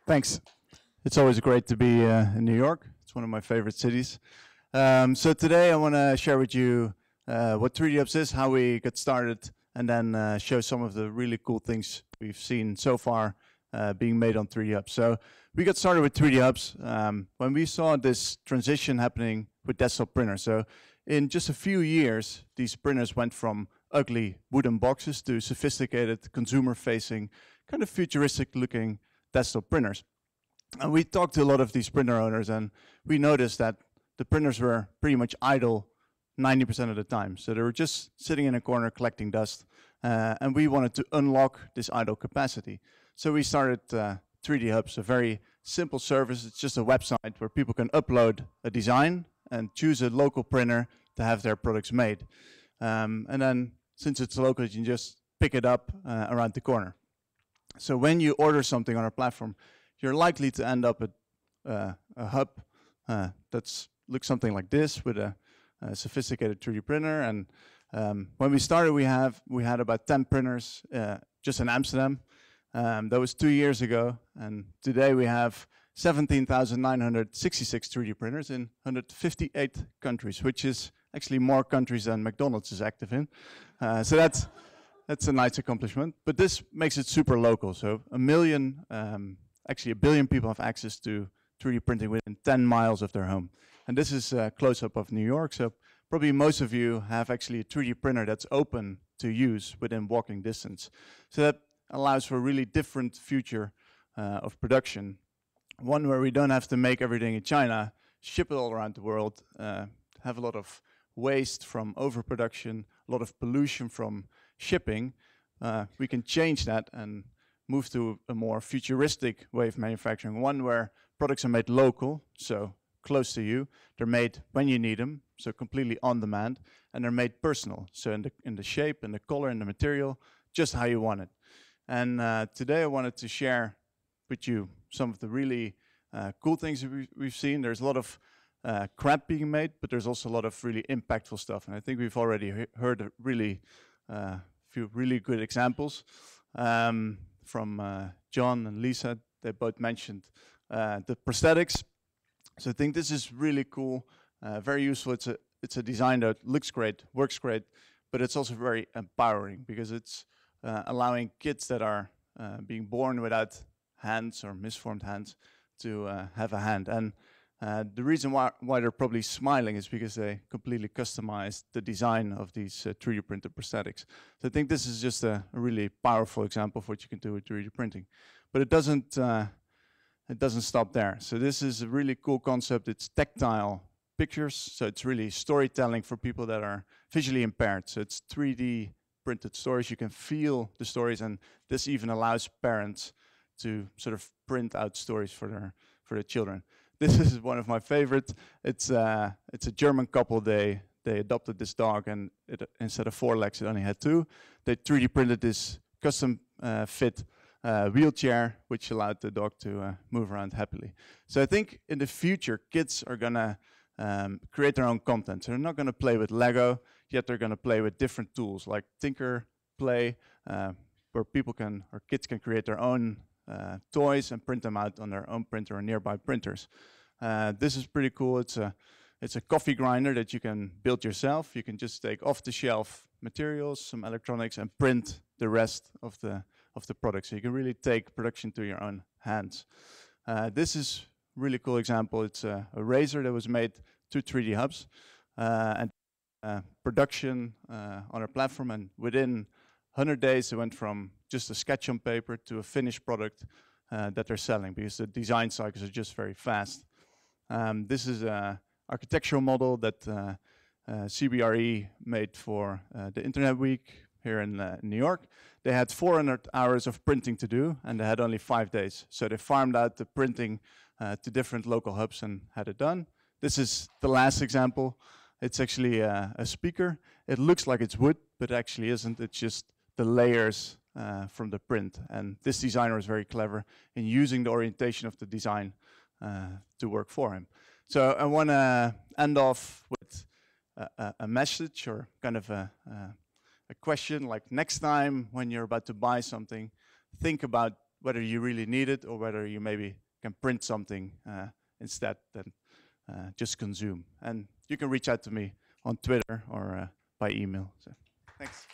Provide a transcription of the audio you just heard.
Thanks. It's always great to be in New York. It's one of my favorite cities. So today I want to share with you what 3D Hubs is, how we got started, and then show some of the really cool things we've seen so far being made on 3D Hubs. So we got started with 3D Hubs when we saw this transition happening with desktop printers. So in just a few years, these printers went from ugly wooden boxes to sophisticated, consumer-facing, kind of futuristic-looking desktop printers. And we talked to a lot of these printer owners, and we noticed that the printers were pretty much idle 90% of the time. So they were just sitting in a corner collecting dust, and we wanted to unlock this idle capacity. So we started 3D Hubs, a very simple service. It's just a website where people can upload a design and choose a local printer to have their products made. And then, since it's local, you can just pick it up around the corner. So when you order something on our platform, you're likely to end up at a hub that looks something like this with a sophisticated 3D printer. And when we started, we had about 10 printers just in Amsterdam. That was 2 years ago. And today we have 17,966 3D printers in 158 countries, which is actually more countries than McDonald's is active in. So that's a nice accomplishment, but this makes it super local. So actually a billion people have access to 3D printing within 10 miles of their home. And this is a close-up of New York, so probably most of you have actually a 3D printer that's open to use within walking distance. So that allows for a really different future of production. One where we don't have to make everything in China, ship it all around the world, have a lot of waste from overproduction, a lot of pollution from shipping. We can change that and move to a more futuristic way of manufacturing, one where products are made local, so close to you. They're made when you need them, so completely on demand, and they're made personal, so in the shape, and the color, and the material, just how you want it. And today I wanted to share with you some of the really cool things that we've seen. There's a lot of crap being made, but there's also a lot of really impactful stuff, and I think we've already heard a few really good examples from John and Lisa. They both mentioned the prosthetics. So I think this is really cool, very useful. It's a design that looks great, works great, but it's also very empowering because it's allowing kids that are being born without hands or misformed hands to have a hand. And the reason why they're probably smiling is because they completely customized the design of these 3D printed prosthetics. So I think this is just a really powerful example of what you can do with 3D printing. But it doesn't stop there. So this is a really cool concept. It's tactile pictures, so it's really storytelling for people that are visually impaired. So it's 3D printed stories. You can feel the stories, and this even allows parents to sort of print out stories for their children. This is one of my favorites. It's a German couple. They adopted this dog, and instead of 4 legs, it only had 2. They 3D printed this custom fit wheelchair, which allowed the dog to move around happily. So I think in the future, kids are gonna create their own content. So they're not gonna play with Lego, yet they're gonna play with different tools like Tinker Play, where kids can create their own toys and print them out on their own printer or nearby printers. This is pretty cool. It's a coffee grinder that you can build yourself. You can just take off-the-shelf materials, some electronics, and print the rest of the product. So you can really take production to your own hands. This is a really cool example. It's a razor that was made to 3D Hubs and production on our platform, and within 100 days, it went from just a sketch on paper to a finished product that they're selling because the design cycles are just very fast. This is an architectural model that CBRE made for the Internet Week here in New York. They had 400 hours of printing to do, and they had only 5 days. So they farmed out the printing to different local hubs and had it done. This is the last example. It's actually a speaker. It looks like it's wood, but it actually isn't. It's just the layers from the print. And this designer is very clever in using the orientation of the design to work for him. So I want to end off with a message or kind of a question, like next time when you're about to buy something, think about whether you really need it or whether you maybe can print something instead, then just consume. And you can reach out to me on Twitter or by email. So, thanks.